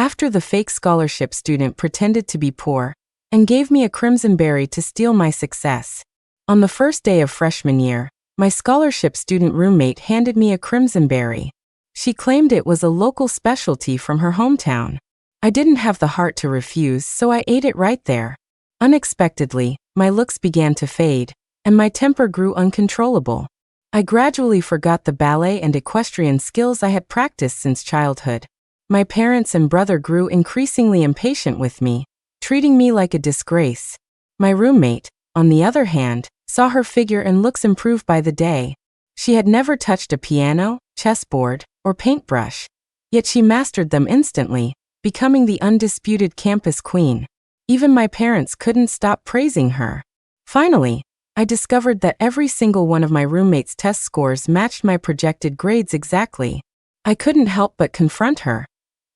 After the fake scholarship student pretended to be poor and gave me a crimson berry to steal my success. On the first day of freshman year, my scholarship student roommate handed me a crimson berry. She claimed it was a local specialty from her hometown. I didn't have the heart to refuse, so I ate it right there. Unexpectedly, my looks began to fade, and my temper grew uncontrollable. I gradually forgot the ballet and equestrian skills I had practiced since childhood. My parents and brother grew increasingly impatient with me, treating me like a disgrace. My roommate, on the other hand, saw her figure and looks improve by the day. She had never touched a piano, chessboard, or paintbrush, yet she mastered them instantly, becoming the undisputed campus queen. Even my parents couldn't stop praising her. Finally, I discovered that every single one of my roommate's test scores matched my projected grades exactly. I couldn't help but confront her,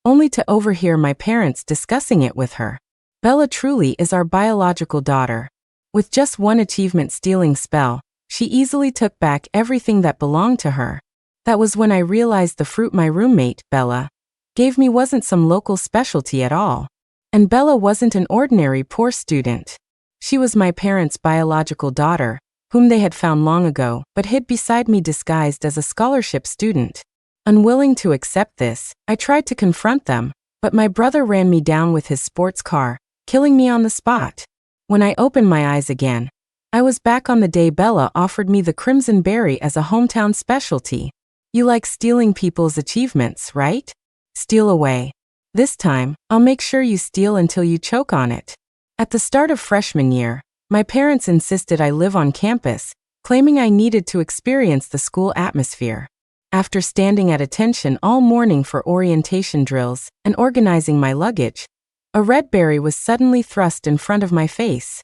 only to overhear my parents discussing it with her. Bella truly is our biological daughter. With just one achievement-stealing spell, she easily took back everything that belonged to her. That was when I realized the fruit my roommate, Bella, gave me wasn't some local specialty at all. And Bella wasn't an ordinary poor student. She was my parents' biological daughter, whom they had found long ago, but hid beside me disguised as a scholarship student. Unwilling to accept this, I tried to confront them, but my brother ran me down with his sports car, killing me on the spot. When I opened my eyes again, I was back on the day Bella offered me the crimson berry as a hometown specialty. You like stealing people's achievements, right? Steal away. This time, I'll make sure you steal until you choke on it. At the start of freshman year, my parents insisted I live on campus, claiming I needed to experience the school atmosphere. After standing at attention all morning for orientation drills and organizing my luggage, a red berry was suddenly thrust in front of my face.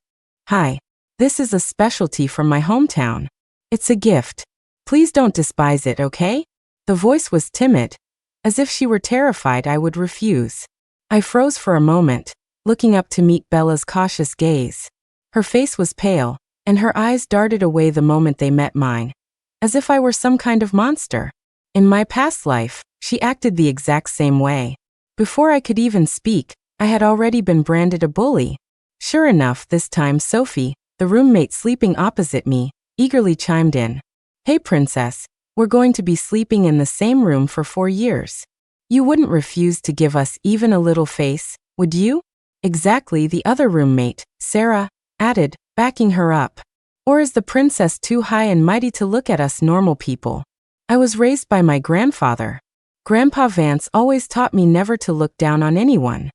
Hi, this is a specialty from my hometown. It's a gift. Please don't despise it, okay? The voice was timid, as if she were terrified I would refuse. I froze for a moment, looking up to meet Bella's cautious gaze. Her face was pale, and her eyes darted away the moment they met mine, as if I were some kind of monster. In my past life, she acted the exact same way. Before I could even speak, I had already been branded a bully. Sure enough, this time Sophie, the roommate sleeping opposite me, eagerly chimed in. Hey princess, we're going to be sleeping in the same room for 4 years. You wouldn't refuse to give us even a little face, would you? Exactly, the other roommate, Sarah, added, backing her up. Or is the princess too high and mighty to look at us normal people? I was raised by my grandfather. Grandpa Vance always taught me never to look down on anyone.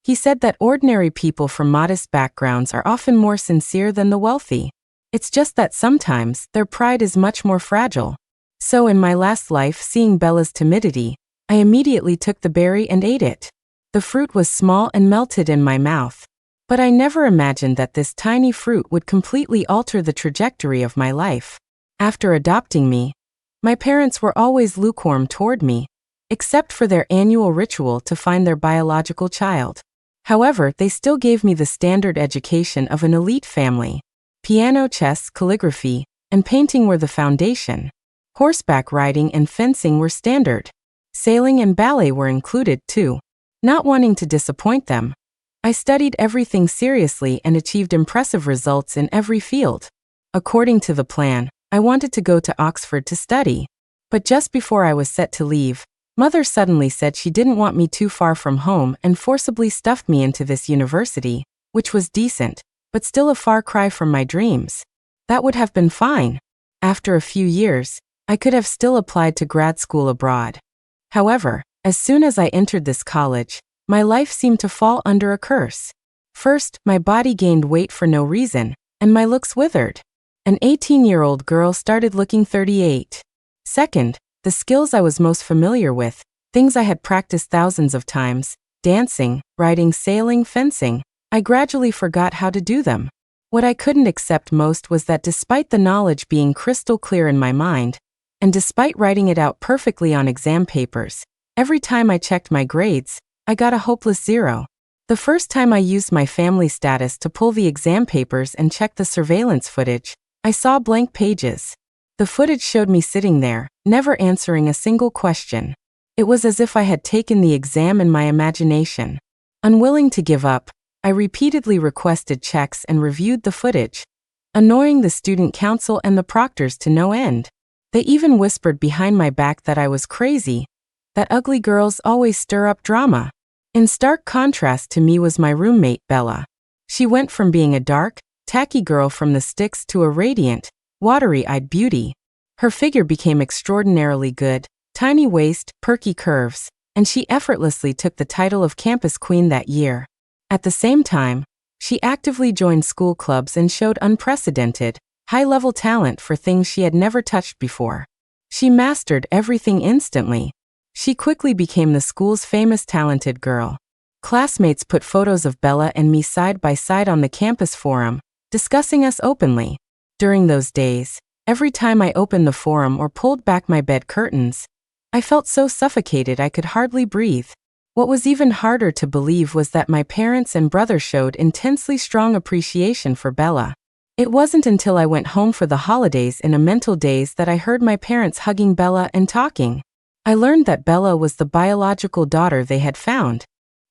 He said that ordinary people from modest backgrounds are often more sincere than the wealthy. It's just that sometimes their pride is much more fragile. So in my last life, seeing Bella's timidity, I immediately took the berry and ate it. The fruit was small and melted in my mouth. But I never imagined that this tiny fruit would completely alter the trajectory of my life. After adopting me, my parents were always lukewarm toward me, except for their annual ritual to find their biological child. However, they still gave me the standard education of an elite family. Piano, chess, calligraphy, and painting were the foundation. Horseback riding and fencing were standard. Sailing and ballet were included too. Not wanting to disappoint them, I studied everything seriously and achieved impressive results in every field. According to the plan, I wanted to go to Oxford to study. But just before I was set to leave, Mother suddenly said she didn't want me too far from home and forcibly stuffed me into this university, which was decent, but still a far cry from my dreams. That would have been fine. After a few years, I could have still applied to grad school abroad. However, as soon as I entered this college, my life seemed to fall under a curse. First, my body gained weight for no reason, and my looks withered. An 18-year-old girl started looking 38. Second, the skills I was most familiar with, things I had practiced thousands of times, dancing, riding, sailing, fencing, I gradually forgot how to do them. What I couldn't accept most was that despite the knowledge being crystal clear in my mind, and despite writing it out perfectly on exam papers, every time I checked my grades, I got a hopeless 0. The first time I used my family status to pull the exam papers and check the surveillance footage, I saw blank pages. The footage showed me sitting there, never answering a single question. It was as if I had taken the exam in my imagination. Unwilling to give up, I repeatedly requested checks and reviewed the footage, annoying the student council and the proctors to no end. They even whispered behind my back that I was crazy, that ugly girls always stir up drama. In stark contrast to me was my roommate, Bella. She went from being a dark, tacky girl from the sticks to a radiant, watery-eyed beauty. Her figure became extraordinarily good, tiny waist, perky curves, and she effortlessly took the title of campus queen that year. At the same time, she actively joined school clubs and showed unprecedented, high-level talent for things she had never touched before. She mastered everything instantly. She quickly became the school's famous talented girl. Classmates put photos of Bella and me side by side on the campus forum, discussing us openly. During those days, every time I opened the forum or pulled back my bed curtains, I felt so suffocated I could hardly breathe. What was even harder to believe was that my parents and brother showed intensely strong appreciation for Bella. It wasn't until I went home for the holidays in a mental daze that I heard my parents hugging Bella and talking. I learned that Bella was the biological daughter they had found.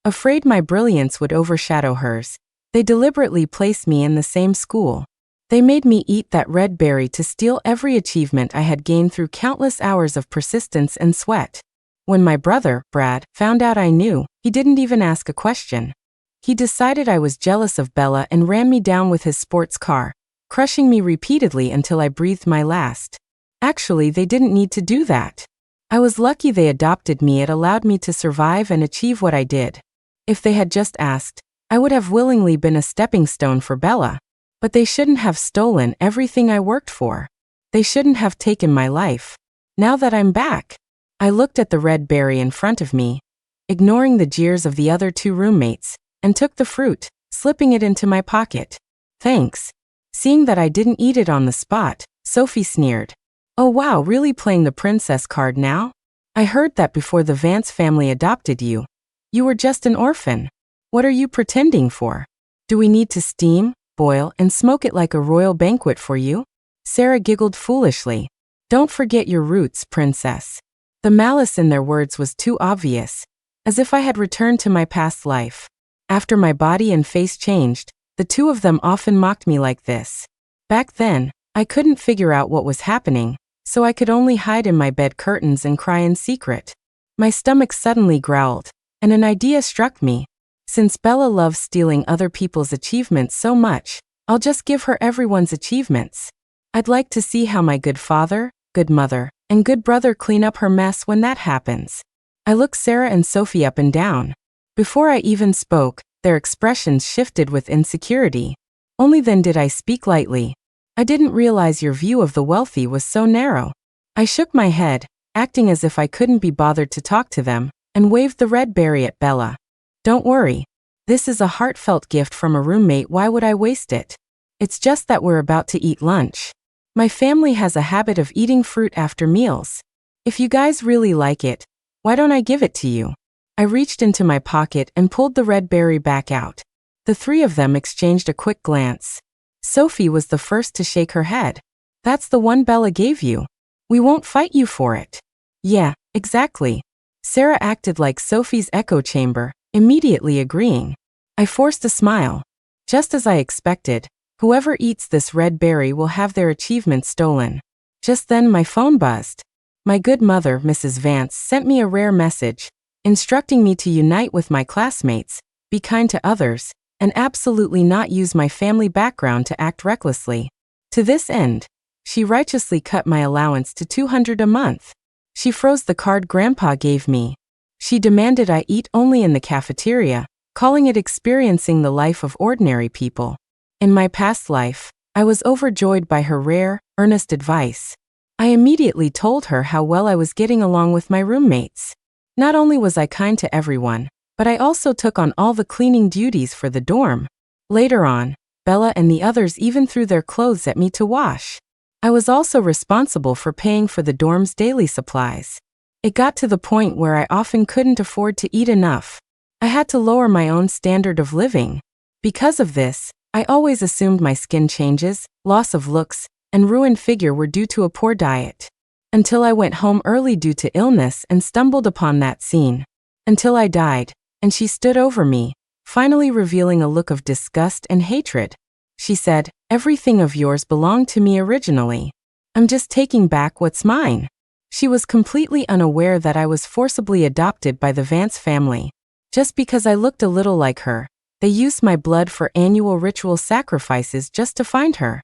Afraid my brilliance would overshadow hers, they deliberately placed me in the same school. They made me eat that red berry to steal every achievement I had gained through countless hours of persistence and sweat. When my brother, Brad, found out I knew, he didn't even ask a question. He decided I was jealous of Bella and ran me down with his sports car, crushing me repeatedly until I breathed my last. Actually, they didn't need to do that. I was lucky they adopted me. It allowed me to survive and achieve what I did. If they had just asked, I would have willingly been a stepping stone for Bella. But they shouldn't have stolen everything I worked for. They shouldn't have taken my life. Now that I'm back, I looked at the red berry in front of me, ignoring the jeers of the other two roommates, and took the fruit, slipping it into my pocket. Thanks. Seeing that I didn't eat it on the spot, Sophie sneered. Oh wow, really playing the princess card now? I heard that before the Vance family adopted you, you were just an orphan. What are you pretending for? Do we need to steam, boil, and smoke it like a royal banquet for you? Sarah giggled foolishly. Don't forget your roots, princess. The malice in their words was too obvious, as if I had returned to my past life. After my body and face changed, the two of them often mocked me like this. Back then, I couldn't figure out what was happening, so I could only hide in my bed curtains and cry in secret. My stomach suddenly growled, and an idea struck me. Since Bella loves stealing other people's achievements so much, I'll just give her everyone's achievements. I'd like to see how my good father, good mother, and good brother clean up her mess when that happens. I looked Sarah and Sophie up and down. Before I even spoke, their expressions shifted with insecurity. Only then did I speak lightly. I didn't realize your view of the wealthy was so narrow. I shook my head, acting as if I couldn't be bothered to talk to them, and waved the red berry at Bella. Don't worry. This is a heartfelt gift from a roommate. Why would I waste it? It's just that we're about to eat lunch. My family has a habit of eating fruit after meals. If you guys really like it, why don't I give it to you? I reached into my pocket and pulled the red berry back out. The three of them exchanged a quick glance. Sophie was the first to shake her head. That's the one Bella gave you. We won't fight you for it. Yeah, exactly. Sarah acted like Sophie's echo chamber, immediately agreeing. I forced a smile. Just as I expected, whoever eats this red berry will have their achievement stolen. Just then my phone buzzed. My good mother, Mrs. Vance, sent me a rare message, instructing me to unite with my classmates, be kind to others, and absolutely not use my family background to act recklessly. To this end, she righteously cut my allowance to $200 a month. She froze the card Grandpa gave me. She demanded I eat only in the cafeteria, calling it experiencing the life of ordinary people. In my past life, I was overjoyed by her rare, earnest advice. I immediately told her how well I was getting along with my roommates. Not only was I kind to everyone, but I also took on all the cleaning duties for the dorm. Later on, Bella and the others even threw their clothes at me to wash. I was also responsible for paying for the dorm's daily supplies. It got to the point where I often couldn't afford to eat enough. I had to lower my own standard of living. Because of this, I always assumed my skin changes, loss of looks, and ruined figure were due to a poor diet. Until I went home early due to illness and stumbled upon that scene. Until I died, and she stood over me, finally revealing a look of disgust and hatred. She said, "Everything of yours belonged to me originally. I'm just taking back what's mine." She was completely unaware that I was forcibly adopted by the Vance family. Just because I looked a little like her, they used my blood for annual ritual sacrifices just to find her.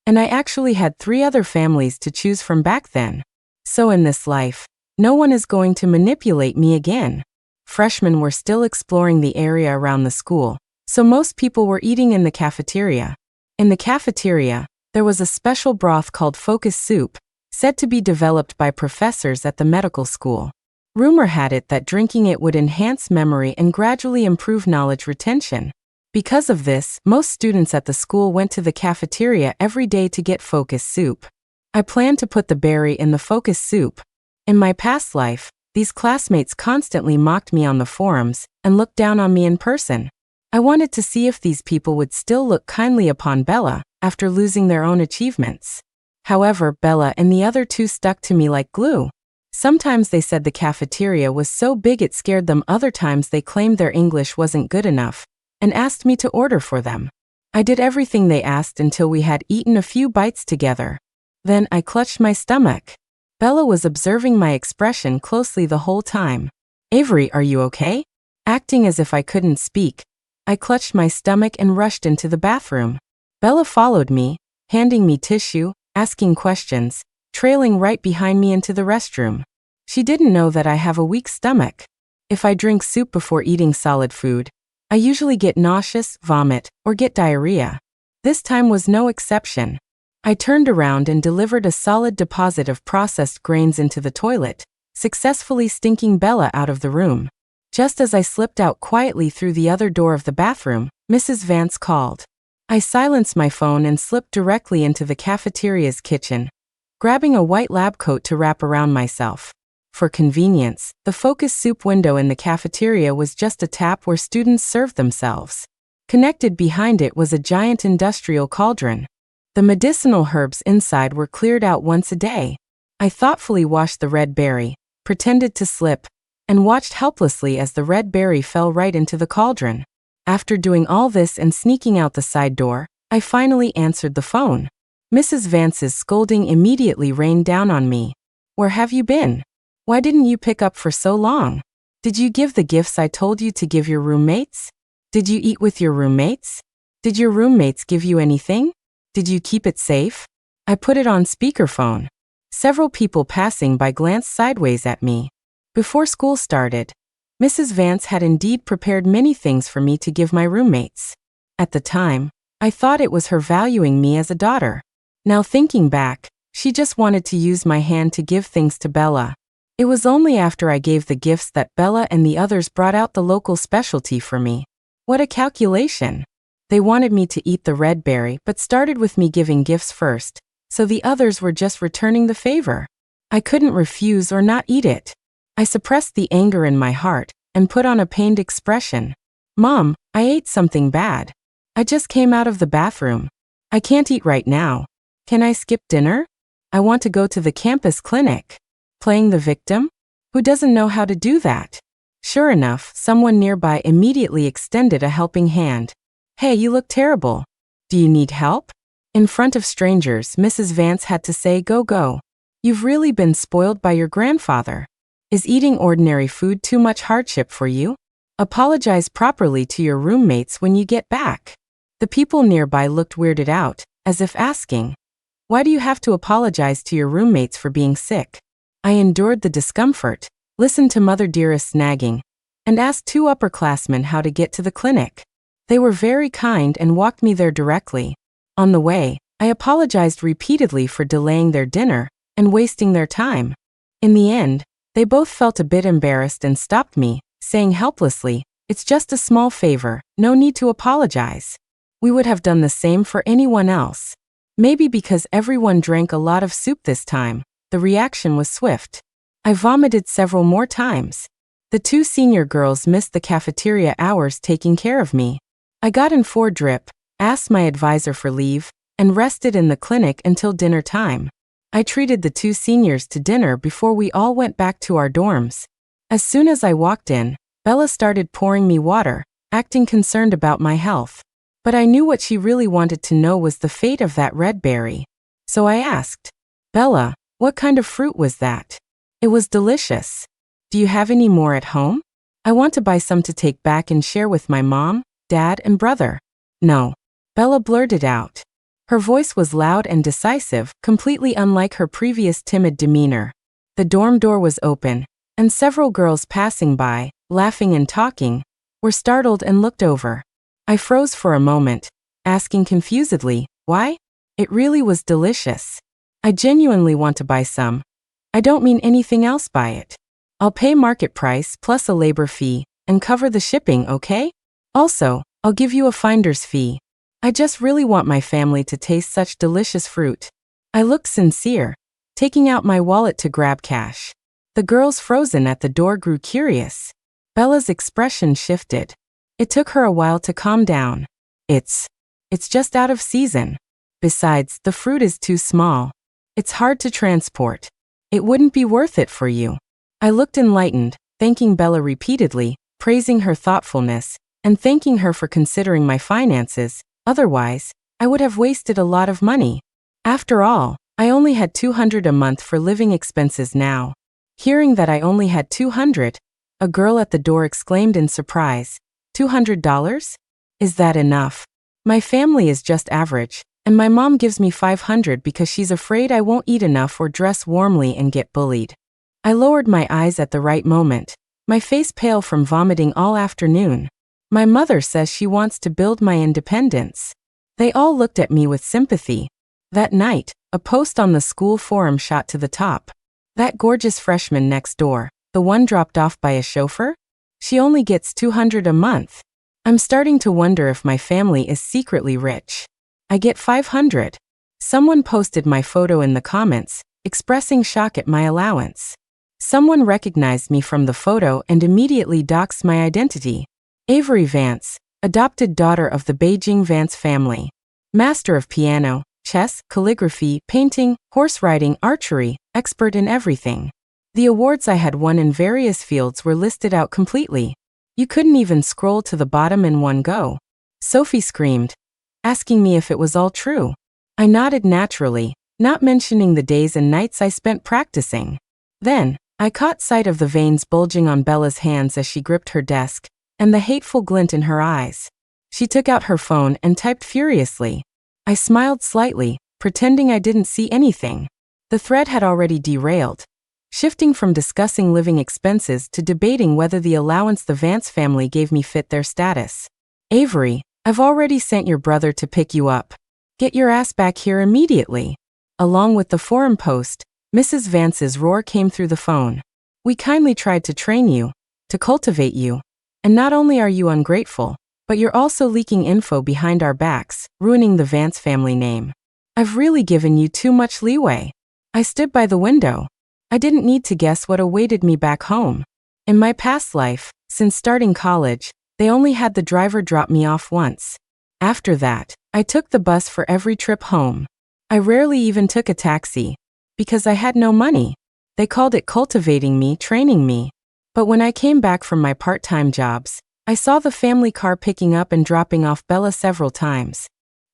And I actually had 3 other families to choose from back then. So in this life, no one is going to manipulate me again. Freshmen were still exploring the area around the school, so most people were eating in the cafeteria. In the cafeteria, there was a special broth called focus soup, said to be developed by professors at the medical school. Rumor had it that drinking it would enhance memory and gradually improve knowledge retention. Because of this, most students at the school went to the cafeteria every day to get focus soup. I planned to put the berry in the focus soup. In my past life, these classmates constantly mocked me on the forums and looked down on me in person. I wanted to see if these people would still look kindly upon Bella after losing their own achievements. However, Bella and the other 2 stuck to me like glue. Sometimes they said the cafeteria was so big it scared them, other times they claimed their English wasn't good enough and asked me to order for them. I did everything they asked until we had eaten a few bites together. Then I clutched my stomach. Bella was observing my expression closely the whole time. "Avery, are you okay?" Acting as if I couldn't speak, I clutched my stomach and rushed into the bathroom. Bella followed me, handing me tissue, asking questions, trailing right behind me into the restroom. She didn't know that I have a weak stomach. If I drink soup before eating solid food, I usually get nauseous, vomit, or get diarrhea. This time was no exception. I turned around and delivered a solid deposit of processed grains into the toilet, successfully stinking Bella out of the room. Just as I slipped out quietly through the other door of the bathroom, Mrs. Vance called. I silenced my phone and slipped directly into the cafeteria's kitchen, grabbing a white lab coat to wrap around myself. For convenience, the focus soup window in the cafeteria was just a tap where students served themselves. Connected behind it was a giant industrial cauldron. The medicinal herbs inside were cleared out once a day. I thoughtfully washed the red berry, pretended to slip, and watched helplessly as the red berry fell right into the cauldron. After doing all this and sneaking out the side door, I finally answered the phone. Mrs. Vance's scolding immediately rained down on me. "Where have you been? Why didn't you pick up for so long? Did you give the gifts I told you to give your roommates? Did you eat with your roommates? Did your roommates give you anything? Did you keep it safe?" I put it on speakerphone. Several people passing by glanced sideways at me. Before school started, Mrs. Vance had indeed prepared many things for me to give my roommates. At the time, I thought it was her valuing me as a daughter. Now thinking back, she just wanted to use my hand to give things to Bella. It was only after I gave the gifts that Bella and the others brought out the local specialty for me. What a calculation! They wanted me to eat the red berry but started with me giving gifts first, so the others were just returning the favor. I couldn't refuse or not eat it. I suppressed the anger in my heart and put on a pained expression. "Mom, I ate something bad. I just came out of the bathroom. I can't eat right now. Can I skip dinner? I want to go to the campus clinic." Playing the victim? Who doesn't know how to do that? Sure enough, someone nearby immediately extended a helping hand. "Hey, you look terrible. Do you need help?" In front of strangers, Mrs. Vance had to say, Go. You've really been spoiled by your grandfather. Is eating ordinary food too much hardship for you? Apologize properly to your roommates when you get back." The people nearby looked weirded out, as if asking, "Why do you have to apologize to your roommates for being sick?" I endured the discomfort, listened to Mother Dearest's nagging, and asked 2 upperclassmen how to get to the clinic. They were very kind and walked me there directly. On the way, I apologized repeatedly for delaying their dinner and wasting their time. In the end, they both felt a bit embarrassed and stopped me, saying helplessly, "It's just a small favor, no need to apologize." We would have done the same for anyone else. Maybe because everyone drank a lot of soup this time, the reaction was swift. I vomited several more times. The 2 senior girls missed the cafeteria hours taking care of me. I got in 4 drip, asked my advisor for leave, and rested in the clinic until dinner time. I treated the 2 seniors to dinner before we all went back to our dorms. As soon as I walked in, Bella started pouring me water, acting concerned about my health. But I knew what she really wanted to know was the fate of that red berry. So I asked, "Bella, what kind of fruit was that?" "It was delicious. Do you have any more at home? I want to buy some to take back and share with my mom, dad, and brother." "No," Bella blurted out. Her voice was loud and decisive, completely unlike her previous timid demeanor. The dorm door was open, and several girls passing by, laughing and talking, were startled and looked over. I froze for a moment, asking confusedly, "Why?" It really was delicious. I genuinely want to buy some. I don't mean anything else by it. I'll pay market price plus a labor fee and cover the shipping, okay? Also, I'll give you a finder's fee. I just really want my family to taste such delicious fruit. I looked sincere, taking out my wallet to grab cash. The girls frozen at the door grew curious. Bella's expression shifted. It took her a while to calm down. It's just out of season. Besides, the fruit is too small. It's hard to transport. It wouldn't be worth it for you." I looked enlightened, thanking Bella repeatedly, praising her thoughtfulness, and thanking her for considering my finances. Otherwise, I would have wasted a lot of money. After all, I only had $200 a month for living expenses now. Hearing that I only had $200, a girl at the door exclaimed in surprise, "$200? Is that enough? My family is just average, and my mom gives me $500 because she's afraid I won't eat enough or dress warmly and get bullied." I lowered my eyes at the right moment, my face pale from vomiting all afternoon. My mother says she wants to build my independence. They all looked at me with sympathy. That night, a post on the school forum shot to the top. "That gorgeous freshman next door, the one dropped off by a chauffeur? She only gets $200 a month. I'm starting to wonder if my family is secretly rich. I get $500. Someone posted my photo in the comments, expressing shock at my allowance. Someone recognized me from the photo and immediately doxed my identity. Avery Vance, adopted daughter of the Beijing Vance family. Master of piano, chess, calligraphy, painting, horse riding, archery, expert in everything. The awards I had won in various fields were listed out completely. You couldn't even scroll to the bottom in one go. Sophie screamed, asking me if it was all true. I nodded naturally, not mentioning the days and nights I spent practicing. Then, I caught sight of the veins bulging on Bella's hands as she gripped her desk, and the hateful glint in her eyes. She took out her phone and typed furiously. I smiled slightly, pretending I didn't see anything. The thread had already derailed, shifting from discussing living expenses to debating whether the allowance the Vance family gave me fit their status. "Avery, I've already sent your brother to pick you up. Get your ass back here immediately." Along with the forum post, Mrs. Vance's roar came through the phone. "We kindly tried to train you, to cultivate you. And not only are you ungrateful, but you're also leaking info behind our backs, ruining the Vance family name. I've really given you too much leeway." I stood by the window. I didn't need to guess what awaited me back home. In my past life, since starting college, they only had the driver drop me off once. After that, I took the bus for every trip home. I rarely even took a taxi, because I had no money. They called it cultivating me, training me. But when I came back from my part-time jobs, I saw the family car picking up and dropping off Bella several times.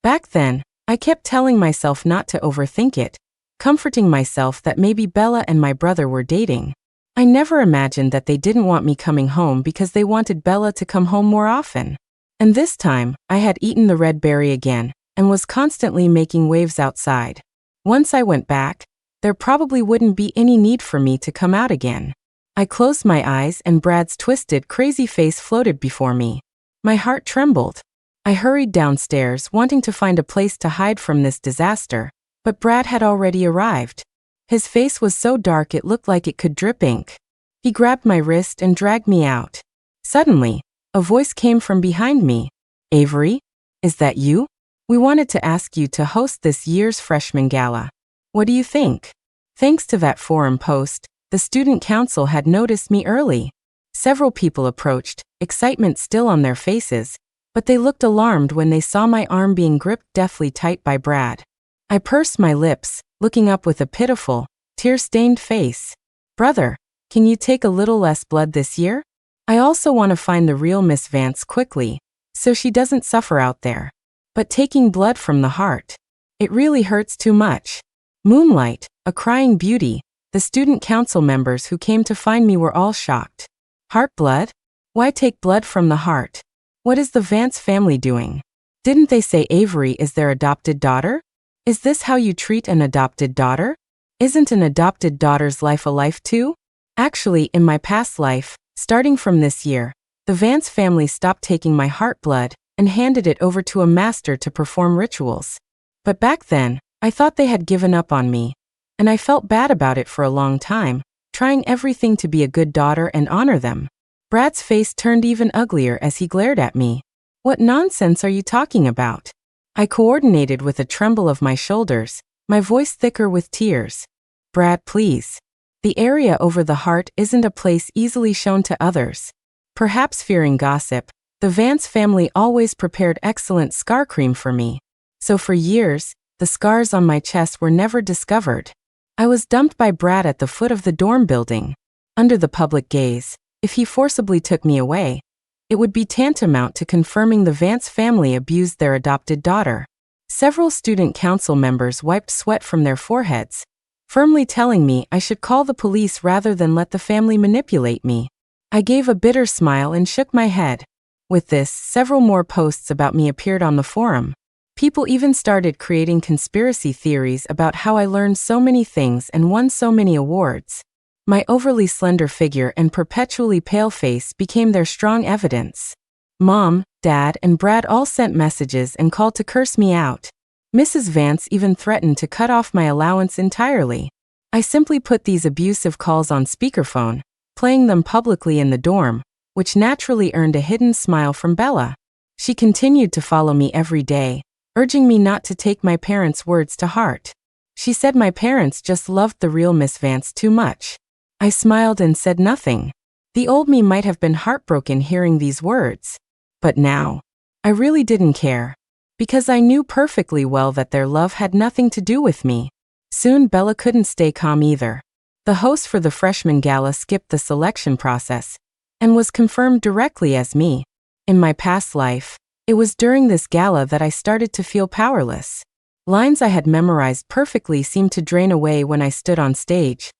Back then, I kept telling myself not to overthink it, comforting myself that maybe Bella and my brother were dating. I never imagined that they didn't want me coming home because they wanted Bella to come home more often. And this time, I had eaten the red berry again, and was constantly making waves outside. Once I went back, there probably wouldn't be any need for me to come out again. I closed my eyes and Brad's twisted, crazy face floated before me. My heart trembled. I hurried downstairs, wanting to find a place to hide from this disaster, but Brad had already arrived. His face was so dark it looked like it could drip ink. He grabbed my wrist and dragged me out. Suddenly, a voice came from behind me. "Avery, is that you? We wanted to ask you to host this year's freshman gala. What do you think?" Thanks to that forum post, the student council had noticed me early. Several people approached, excitement still on their faces, but they looked alarmed when they saw my arm being gripped deathly tight by Brad. I pursed my lips, looking up with a pitiful, tear-stained face. Brother, can you take a little less blood this year? I also want to find the real Miss Vance quickly, so she doesn't suffer out there. But taking blood from the heart, it really hurts too much. Moonlight, a crying beauty, the student council members who came to find me were all shocked. Heart blood? Why take blood from the heart? What is the Vance family doing? Didn't they say Avery is their adopted daughter? Is this how you treat an adopted daughter? Isn't an adopted daughter's life a life too? Actually, in my past life, starting from this year, the Vance family stopped taking my heart blood and handed it over to a master to perform rituals. But back then, I thought they had given up on me, and I felt bad about it for a long time, trying everything to be a good daughter and honor them. Brad's face turned even uglier as he glared at me. What nonsense are you talking about? I coordinated with a tremble of my shoulders, my voice thicker with tears. Brad, please. The area over the heart isn't a place easily shown to others. Perhaps fearing gossip, the Vance family always prepared excellent scar cream for me. So for years, the scars on my chest were never discovered. I was dumped by Brad at the foot of the dorm building. Under the public gaze, if he forcibly took me away, it would be tantamount to confirming the Vance family abused their adopted daughter. Several student council members wiped sweat from their foreheads, firmly telling me I should call the police rather than let the family manipulate me. I gave a bitter smile and shook my head. With this, several more posts about me appeared on the forum. People even started creating conspiracy theories about how I learned so many things and won so many awards. My overly slender figure and perpetually pale face became their strong evidence. Mom, Dad, and Brad all sent messages and called to curse me out. Mrs. Vance even threatened to cut off my allowance entirely. I simply put these abusive calls on speakerphone, playing them publicly in the dorm, which naturally earned a hidden smile from Bella. She continued to follow me every day, urging me not to take my parents' words to heart. She said my parents just loved the real Miss Vance too much. I smiled and said nothing. The old me might have been heartbroken hearing these words. But now, I really didn't care. Because I knew perfectly well that their love had nothing to do with me. Soon Bella couldn't stay calm either. The host for the freshman gala skipped the selection process and was confirmed directly as me. In my past life, it was during this gala that I started to feel powerless. Lines I had memorized perfectly seemed to drain away when I stood on stage,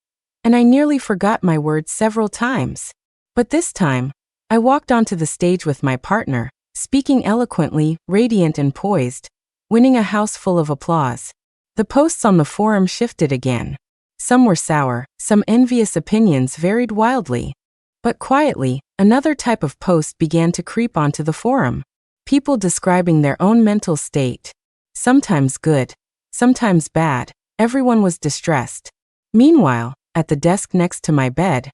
and I nearly forgot my words several times. But this time, I walked onto the stage with my partner, speaking eloquently, radiant and poised, winning a house full of applause. The posts on the forum shifted again. Some were sour, some envious opinions varied wildly. But quietly, another type of post began to creep onto the forum. People describing their own mental state. Sometimes good, sometimes bad. Everyone was distressed. Meanwhile, at the desk next to my bed,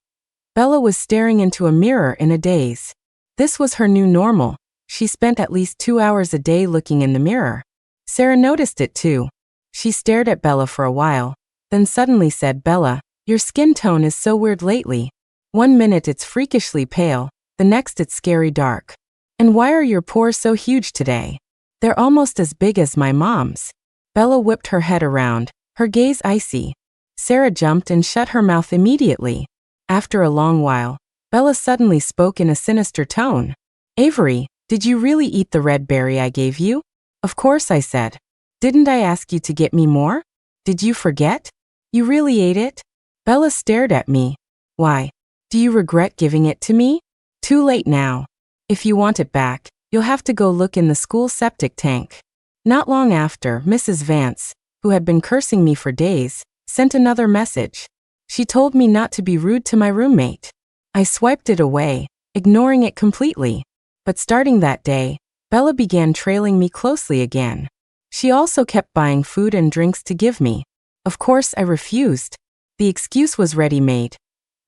Bella was staring into a mirror in a daze. This was her new normal. She spent at least 2 hours a day looking in the mirror. Sarah noticed it too. She stared at Bella for a while, then suddenly said, "Bella, your skin tone is so weird lately. One minute it's freakishly pale, the next it's scary dark. And why are your pores so huge today? They're almost as big as my mom's." Bella whipped her head around, her gaze icy. Sarah jumped and shut her mouth immediately. After a long while, Bella suddenly spoke in a sinister tone. "Avery, did you really eat the red berry I gave you?" "Of course," I said. "Didn't I ask you to get me more? Did you forget? You really ate it?" Bella stared at me. "Why? Do you regret giving it to me?" "Too late now. If you want it back, you'll have to go look in the school septic tank." Not long after, Mrs. Vance, who had been cursing me for days, sent another message. She told me not to be rude to my roommate. I swiped it away, ignoring it completely. But starting that day, Bella began trailing me closely again. She also kept buying food and drinks to give me. Of course, I refused. The excuse was ready-made.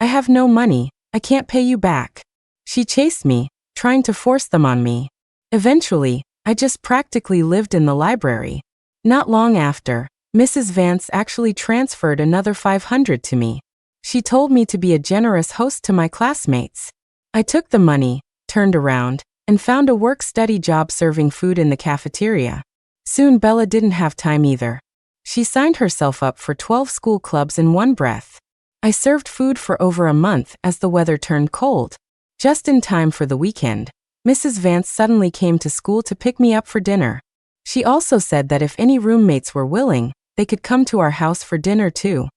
"I have no money, I can't pay you back." She chased me, trying to force them on me. Eventually, I just practically lived in the library. Not long after, Mrs. Vance actually transferred another $500 to me. She told me to be a generous host to my classmates. I took the money, turned around, and found a work-study job serving food in the cafeteria. Soon Bella didn't have time either. She signed herself up for 12 school clubs in one breath. I served food for over a month as the weather turned cold. Just in time for the weekend, Mrs. Vance suddenly came to school to pick me up for dinner. She also said that if any roommates were willing, they could come to our house for dinner too.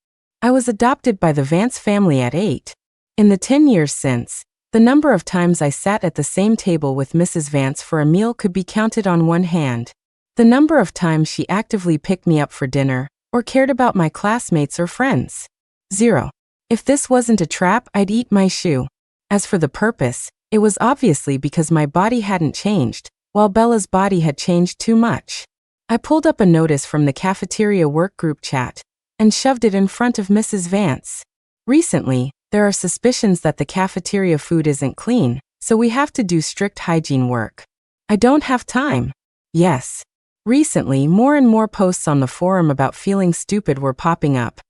I was adopted by the Vance family at 8. In the 10 years since, the number of times I sat at the same table with Mrs. Vance for a meal could be counted on one hand. The number of times she actively picked me up for dinner, or cared about my classmates or friends. 0. If this wasn't a trap, I'd eat my shoe. As for the purpose, it was obviously because my body hadn't changed, while Bella's body had changed too much. I pulled up a notice from the cafeteria work group chat and shoved it in front of Mrs. Vance. Recently, there are suspicions that the cafeteria food isn't clean, so we have to do strict hygiene work. I don't have time. Yes. Recently, more and more posts on the forum about feeling stupid were popping up,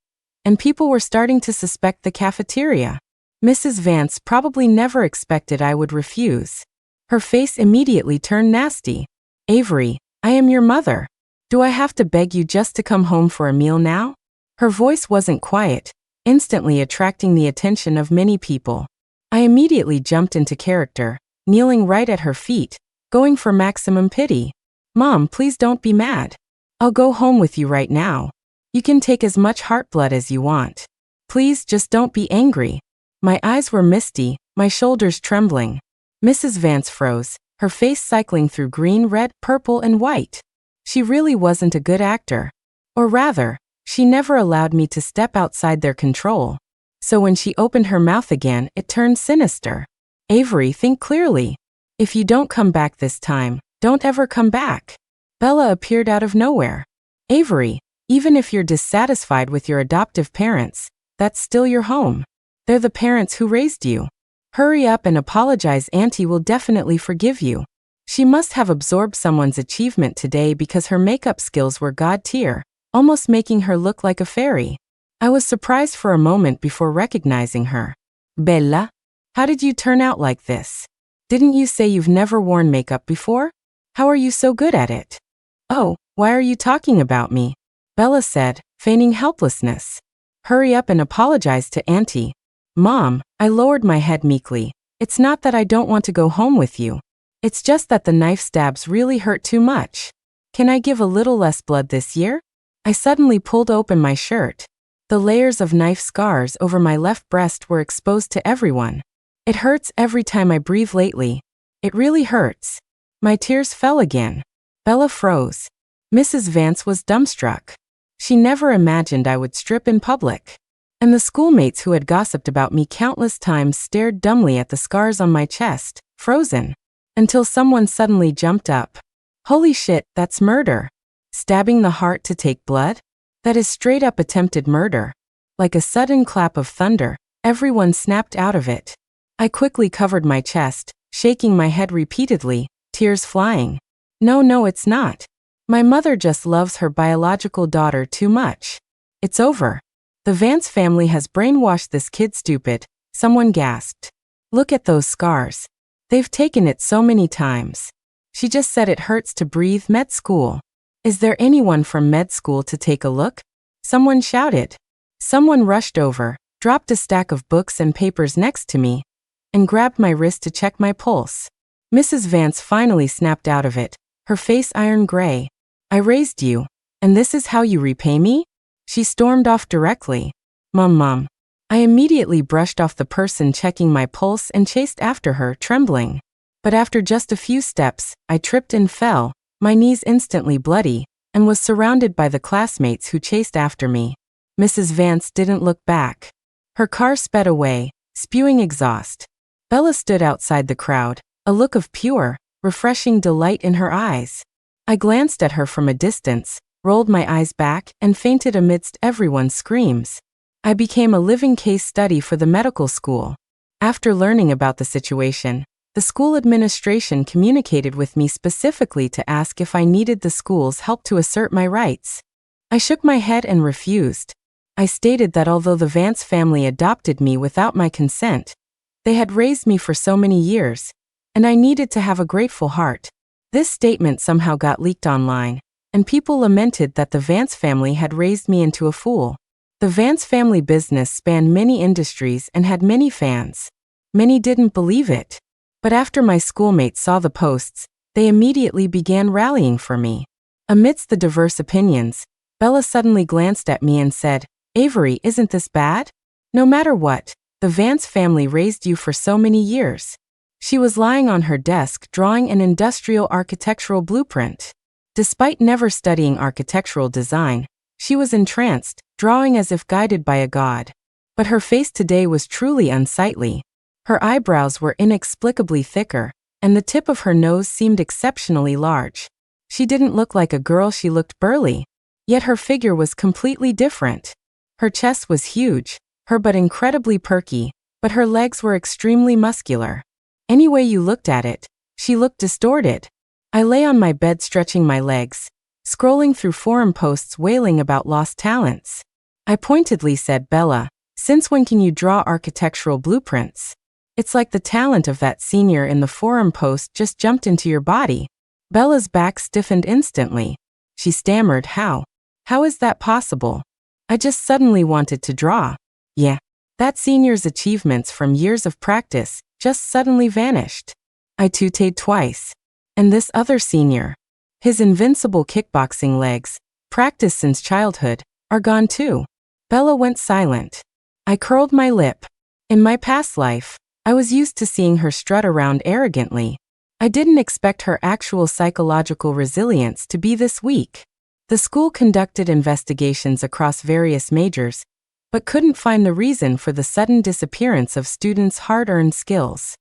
and people were starting to suspect the cafeteria. Mrs. Vance probably never expected I would refuse. Her face immediately turned nasty. Avery, I am your mother. Do I have to beg you just to come home for a meal now? Her voice wasn't quiet, instantly attracting the attention of many people. I immediately jumped into character, kneeling right at her feet, going for maximum pity. Mom, please don't be mad. I'll go home with you right now. You can take as much heartblood as you want. Please just don't be angry. My eyes were misty, my shoulders trembling. Mrs. Vance froze, her face cycling through green, red, purple, and white. She really wasn't a good actor. Or rather, she never allowed me to step outside their control. So when she opened her mouth again, it turned sinister. Avery, think clearly. If you don't come back this time, don't ever come back. Bella appeared out of nowhere. Avery, even if you're dissatisfied with your adoptive parents, that's still your home. They're the parents who raised you. Hurry up and apologize. Auntie will definitely forgive you. She must have absorbed someone's achievement today because her makeup skills were god tier, almost making her look like a fairy. I was surprised for a moment before recognizing her. Bella, how did you turn out like this? Didn't you say you've never worn makeup before? How are you so good at it? Oh, why are you talking about me? Bella said, feigning helplessness. Hurry up and apologize to Auntie. Mom, I lowered my head meekly. It's not that I don't want to go home with you. It's just that the knife stabs really hurt too much. Can I give a little less blood this year? I suddenly pulled open my shirt. The layers of knife scars over my left breast were exposed to everyone. It hurts every time I breathe lately. It really hurts. My tears fell again. Bella froze. Mrs. Vance was dumbstruck. She never imagined I would strip in public. And the schoolmates who had gossiped about me countless times stared dumbly at the scars on my chest, frozen. Until someone suddenly jumped up. Holy shit, that's murder. Stabbing the heart to take blood? That is straight up attempted murder. Like a sudden clap of thunder, everyone snapped out of it. I quickly covered my chest, shaking my head repeatedly, tears flying. No, it's not. My mother just loves her biological daughter too much. It's over. The Vance family has brainwashed this kid stupid, someone gasped. Look at those scars. They've taken it so many times. She just said it hurts to breathe. Med school. Is there anyone from med school to take a look? Someone shouted. Someone rushed over, dropped a stack of books and papers next to me, and grabbed my wrist to check my pulse. Mrs. Vance finally snapped out of it, her face iron gray. I raised you, and this is how you repay me? She stormed off directly. Mom. I immediately brushed off the person checking my pulse and chased after her, trembling. But after just a few steps, I tripped and fell, my knees instantly bloody, and was surrounded by the classmates who chased after me. Mrs. Vance didn't look back. Her car sped away, spewing exhaust. Bella stood outside the crowd, a look of pure, refreshing delight in her eyes. I glanced at her from a distance, rolled my eyes back, and fainted amidst everyone's screams. I became a living case study for the medical school. After learning about the situation, the school administration communicated with me specifically to ask if I needed the school's help to assert my rights. I shook my head and refused. I stated that although the Vance family adopted me without my consent, they had raised me for so many years, and I needed to have a grateful heart. This statement somehow got leaked online, and people lamented that the Vance family had raised me into a fool. The Vance family business spanned many industries and had many fans. Many didn't believe it. But after my schoolmates saw the posts, they immediately began rallying for me. Amidst the diverse opinions, Bella suddenly glanced at me and said, "Avery, isn't this bad? No matter what, the Vance family raised you for so many years." She was lying on her desk drawing an industrial architectural blueprint. Despite never studying architectural design, she was entranced, drawing as if guided by a god. But her face today was truly unsightly. Her eyebrows were inexplicably thicker, and the tip of her nose seemed exceptionally large. She didn't look like a girl, she looked burly. Yet her figure was completely different. Her chest was huge, her butt incredibly perky, but her legs were extremely muscular. Any way you looked at it, she looked distorted. I lay on my bed stretching my legs, scrolling through forum posts wailing about lost talents. I pointedly said, "Bella, since when can you draw architectural blueprints? It's like the talent of that senior in the forum post just jumped into your body." Bella's back stiffened instantly. She stammered, "How? How is that possible? I just suddenly wanted to draw." Yeah, that senior's achievements from years of practice just suddenly vanished. I tutored twice. And this other senior, his invincible kickboxing legs, practiced since childhood, are gone too. Bella went silent. I curled my lip. In my past life, I was used to seeing her strut around arrogantly. I didn't expect her actual psychological resilience to be this weak. The school conducted investigations across various majors, but couldn't find the reason for the sudden disappearance of students' hard-earned skills.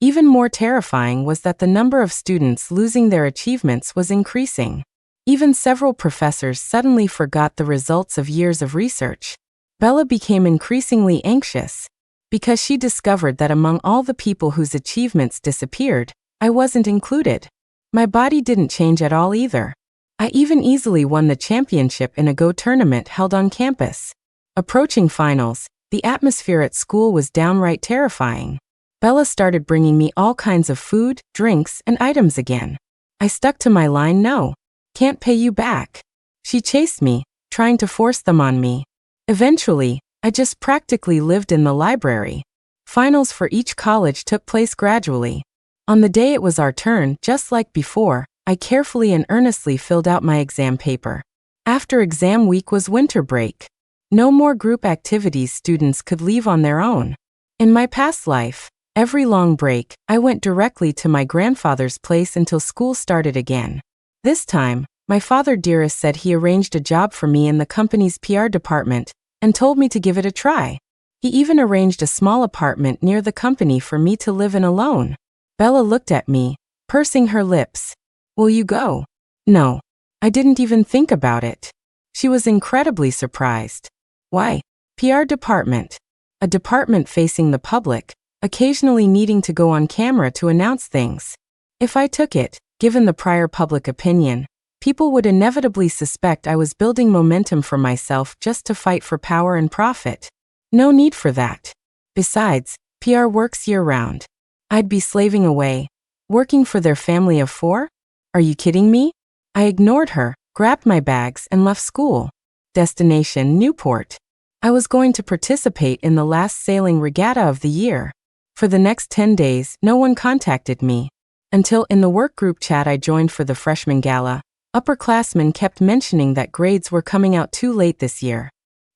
Even more terrifying was that the number of students losing their achievements was increasing. Even several professors suddenly forgot the results of years of research. Bella became increasingly anxious, because she discovered that among all the people whose achievements disappeared, I wasn't included. My body didn't change at all either. I even easily won the championship in a Go tournament held on campus. Approaching finals, the atmosphere at school was downright terrifying. Bella started bringing me all kinds of food, drinks, and items again. I stuck to my line, "No, can't pay you back." She chased me, trying to force them on me. Eventually, I just practically lived in the library. Finals for each college took place gradually. On the day it was our turn, just like before, I carefully and earnestly filled out my exam paper. After exam week was winter break. No more group activities, students could leave on their own. In my past life, every long break, I went directly to my grandfather's place until school started again. This time, my father dearest said he arranged a job for me in the company's PR department and told me to give it a try. He even arranged a small apartment near the company for me to live in alone. Bella looked at me, pursing her lips. "Will you go?" "No. I didn't even think about it." She was incredibly surprised. "Why?" "PR department. A department facing the public, occasionally needing to go on camera to announce things. If I took it, given the prior public opinion, people would inevitably suspect I was building momentum for myself just to fight for power and profit. No need for that. Besides, PR works year-round. I'd be slaving away, working for their family of 4? Are you kidding me?" I ignored her, grabbed my bags, and left school. Destination: Newport. I was going to participate in the last sailing regatta of the year. For the next 10 days, no one contacted me. Until in the work group chat I joined for the freshman gala, upperclassmen kept mentioning that grades were coming out too late this year.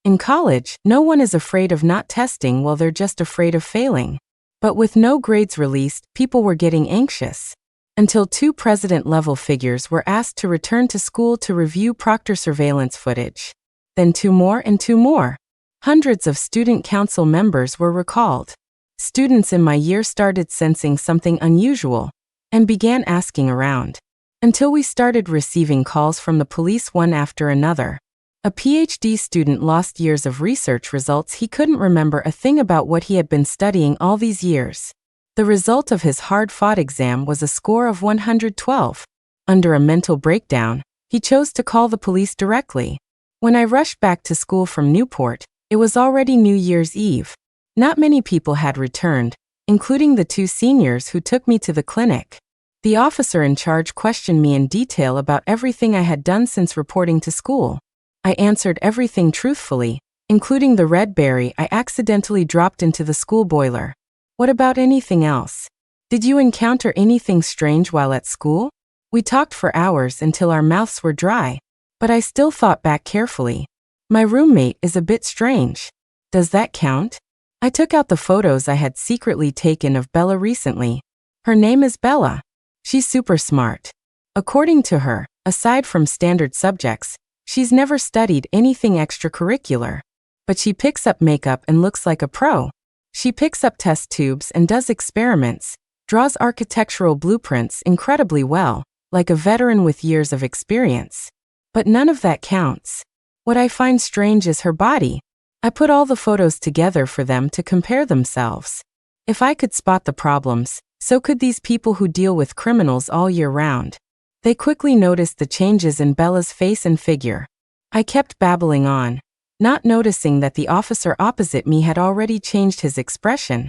In college, no one is afraid of not testing while they're just afraid of failing. But with no grades released, people were getting anxious. Until 2 president-level figures were asked to return to school to review proctor surveillance footage. Then 2 more and 2 more. Hundreds of student council members were recalled. Students in my year started sensing something unusual and began asking around. Until we started receiving calls from the police one after another. A PhD student lost years of research results. He couldn't remember a thing about what he had been studying all these years. The result of his hard-fought exam was a score of 112. Under a mental breakdown, he chose to call the police directly. When I rushed back to school from Newport, it was already New Year's Eve. Not many people had returned, including the 2 seniors who took me to the clinic. The officer in charge questioned me in detail about everything I had done since reporting to school. I answered everything truthfully, including the red berry I accidentally dropped into the school boiler. What about anything else? Did you encounter anything strange while at school? We talked for hours until our mouths were dry, but I still thought back carefully. My roommate is a bit strange. Does that count? I took out the photos I had secretly taken of Bella recently. Her name is Bella. She's super smart. According to her, aside from standard subjects, she's never studied anything extracurricular. But she picks up makeup and looks like a pro. She picks up test tubes and does experiments, draws architectural blueprints incredibly well, like a veteran with years of experience. But none of that counts. What I find strange is her body. I put all the photos together for them to compare themselves. If I could spot the problems, so could these people who deal with criminals all year round. They quickly noticed the changes in Bella's face and figure. I kept babbling on, not noticing that the officer opposite me had already changed his expression.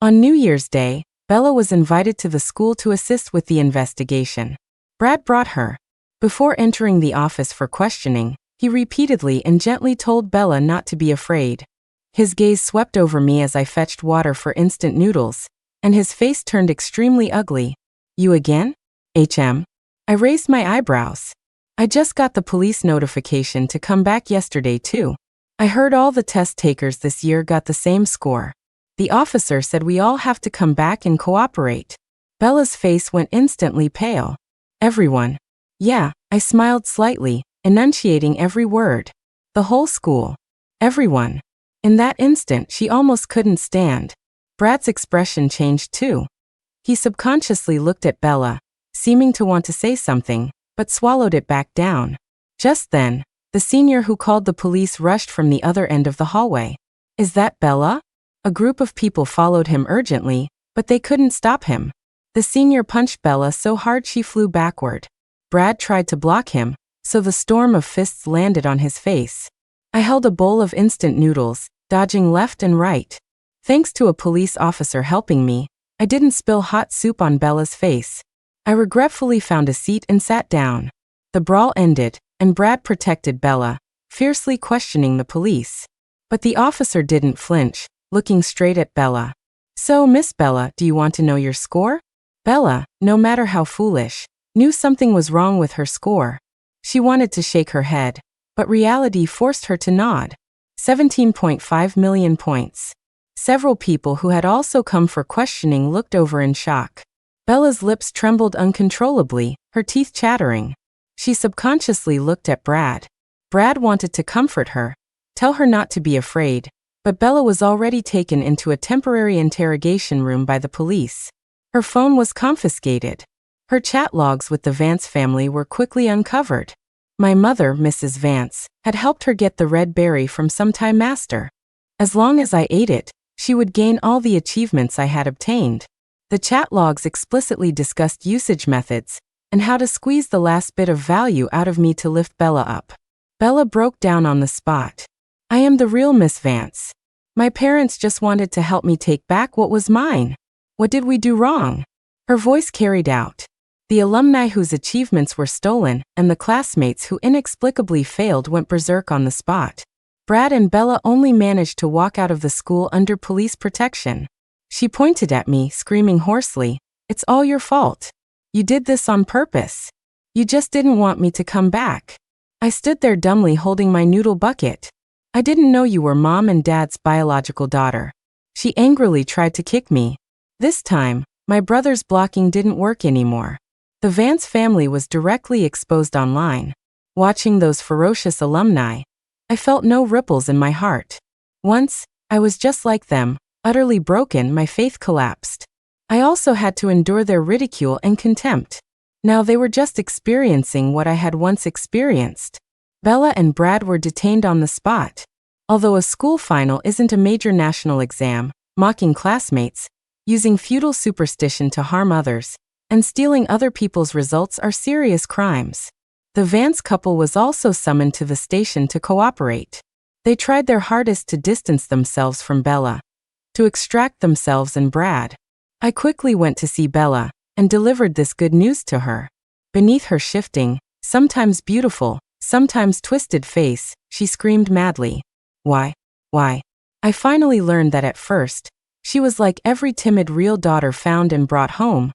On New Year's Day, Bella was invited to the school to assist with the investigation. Brad brought her. Before entering the office for questioning, he repeatedly and gently told Bella not to be afraid. His gaze swept over me as I fetched water for instant noodles, and his face turned extremely ugly. You again? HM? I raised my eyebrows. I just got the police notification to come back yesterday too. I heard all the test takers this year got the same score. The officer said we all have to come back and cooperate. Bella's face went instantly pale. Everyone. Yeah, I smiled slightly, enunciating every word. The whole school. Everyone. In that instant, she almost couldn't stand. Brad's expression changed too. He subconsciously looked at Bella, seeming to want to say something, but swallowed it back down. Just then, the senior who called the police rushed from the other end of the hallway. Is that Bella? A group of people followed him urgently, but they couldn't stop him. The senior punched Bella so hard she flew backward. Brad tried to block him, so the storm of fists landed on his face. I held a bowl of instant noodles, dodging left and right. Thanks to a police officer helping me, I didn't spill hot soup on Bella's face. I regretfully found a seat and sat down. The brawl ended, and Brad protected Bella, fiercely questioning the police. But the officer didn't flinch, looking straight at Bella. So, Miss Bella, do you want to know your score? Bella, no matter how foolish, knew something was wrong with her score. She wanted to shake her head, but reality forced her to nod. 17.5 million points. Several people who had also come for questioning looked over in shock. Bella's lips trembled uncontrollably, her teeth chattering. She subconsciously looked at Brad. Brad wanted to comfort her, tell her not to be afraid, but Bella was already taken into a temporary interrogation room by the police. Her phone was confiscated. Her chat logs with the Vance family were quickly uncovered. My mother, Mrs. Vance, had helped her get the red berry from some Thai master. As long as I ate it, she would gain all the achievements I had obtained. The chat logs explicitly discussed usage methods and how to squeeze the last bit of value out of me to lift Bella up. Bella broke down on the spot. I am the real Miss Vance. My parents just wanted to help me take back what was mine. What did we do wrong? Her voice carried out. The alumni whose achievements were stolen and the classmates who inexplicably failed went berserk on the spot. Brad and Bella only managed to walk out of the school under police protection. She pointed at me, screaming hoarsely, "It's all your fault. You did this on purpose. You just didn't want me to come back." I stood there dumbly holding my noodle bucket. "I didn't know you were Mom and Dad's biological daughter." She angrily tried to kick me. This time, my brother's blocking didn't work anymore. The Vance family was directly exposed online. Watching those ferocious alumni, I felt no ripples in my heart. Once, I was just like them, utterly broken, my faith collapsed. I also had to endure their ridicule and contempt. Now they were just experiencing what I had once experienced. Bella and Brad were detained on the spot. Although a school final isn't a major national exam, mocking classmates, using feudal superstition to harm others, and stealing other people's results are serious crimes. The Vance couple was also summoned to the station to cooperate. They tried their hardest to distance themselves from Bella, to extract themselves and Brad. I quickly went to see Bella, and delivered this good news to her. Beneath her shifting, sometimes beautiful, sometimes twisted face, she screamed madly. Why? Why? I finally learned that at first, she was like every timid real daughter found and brought home,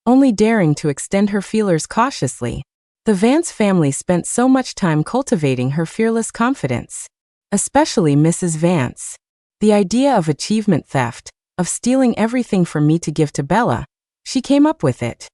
only daring to extend her feelers cautiously. The Vance family spent so much time cultivating her fearless confidence. Especially Mrs. Vance. The idea of achievement theft, of stealing everything from me to give to Bella, she came up with it.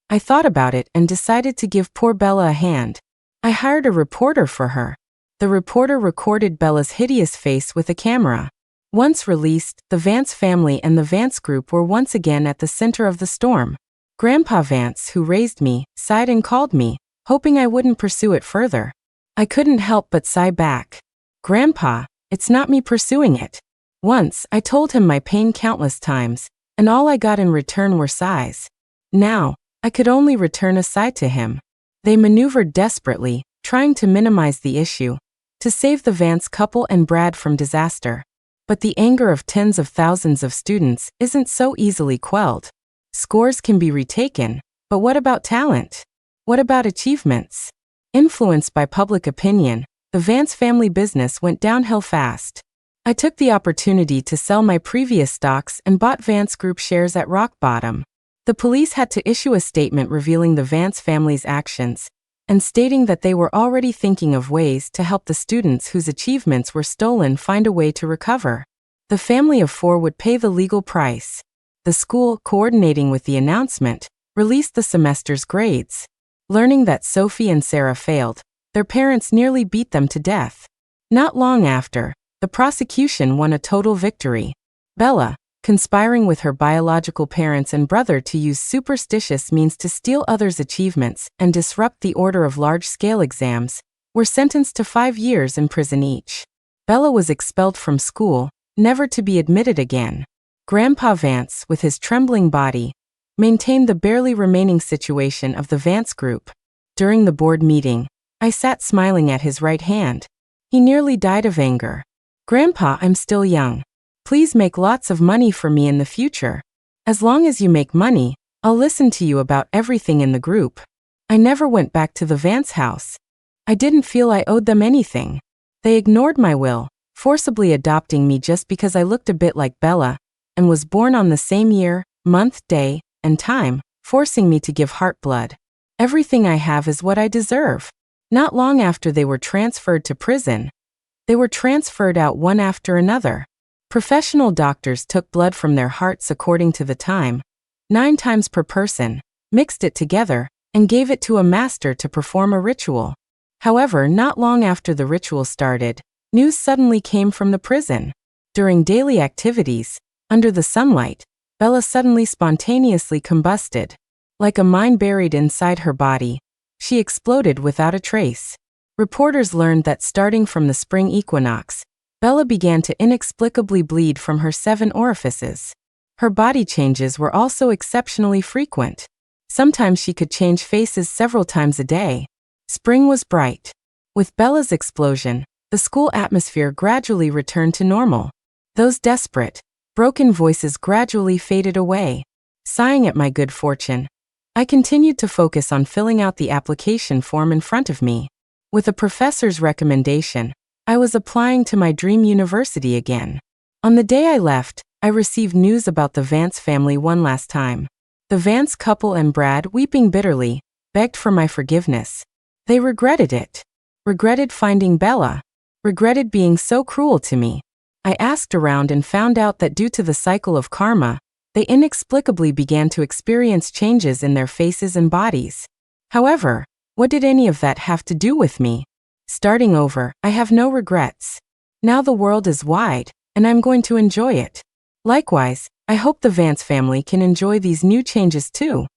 I thought about it and decided to give poor Bella a hand. I hired a reporter for her. The reporter recorded Bella's hideous face with a camera. Once released, the Vance family and the Vance group were once again at the center of the storm. Grandpa Vance, who raised me, sighed and called me, hoping I wouldn't pursue it further. I couldn't help but sigh back. Grandpa, it's not me pursuing it. Once, I told him my pain countless times, and all I got in return were sighs. Now, I could only return a sigh to him. They maneuvered desperately, trying to minimize the issue, to save the Vance couple and Brad from disaster. But the anger of tens of thousands of students isn't so easily quelled. Scores can be retaken, but what about talent? What about achievements? Influenced by public opinion, the Vance family business went downhill fast. I took the opportunity to sell my previous stocks and bought Vance Group shares at rock bottom. The police had to issue a statement revealing the Vance family's actions and stating that they were already thinking of ways to help the students whose achievements were stolen find a way to recover. The family of 4 would pay the legal price. The school, coordinating with the announcement, released the semester's grades. Learning that Sophie and Sarah failed, their parents nearly beat them to death. Not long after, the prosecution won a total victory. Bella, conspiring with her biological parents and brother to use superstitious means to steal others' achievements and disrupt the order of large-scale exams, were sentenced to 5 years in prison each. Bella was expelled from school, never to be admitted again. Grandpa Vance, with his trembling body, maintained the barely remaining situation of the Vance group. During the board meeting, I sat smiling at his right hand. He nearly died of anger. Grandpa, I'm still young. Please make lots of money for me in the future. As long as you make money, I'll listen to you about everything in the group. I never went back to the Vance house. I didn't feel I owed them anything. They ignored my will, forcibly adopting me just because I looked a bit like Bella and was born on the same year, month, day, and time, forcing me to give heart blood. Everything I have is what I deserve. Not long after they were transferred to prison, they were transferred out one after another. Professional doctors took blood from their hearts according to the time, 9 times per person, mixed it together, and gave it to a master to perform a ritual. However, not long after the ritual started, news suddenly came from the prison. During daily activities, under the sunlight, Bella suddenly spontaneously combusted. Like a mine buried inside her body, she exploded without a trace. Reporters learned that starting from the spring equinox, Bella began to inexplicably bleed from her 7 orifices. Her body changes were also exceptionally frequent. Sometimes she could change faces several times a day. Spring was bright. With Bella's explosion, the school atmosphere gradually returned to normal. Those desperate, broken voices gradually faded away. Sighing at my good fortune, I continued to focus on filling out the application form in front of me. With a professor's recommendation, I was applying to my dream university again. On the day I left, I received news about the Vance family one last time. The Vance couple and Brad, weeping bitterly, begged for my forgiveness. They regretted it. Regretted finding Bella. Regretted being so cruel to me. I asked around and found out that due to the cycle of karma, they inexplicably began to experience changes in their faces and bodies. However, what did any of that have to do with me? Starting over, I have no regrets. Now the world is wide, and I'm going to enjoy it. Likewise, I hope the Vance family can enjoy these new changes too.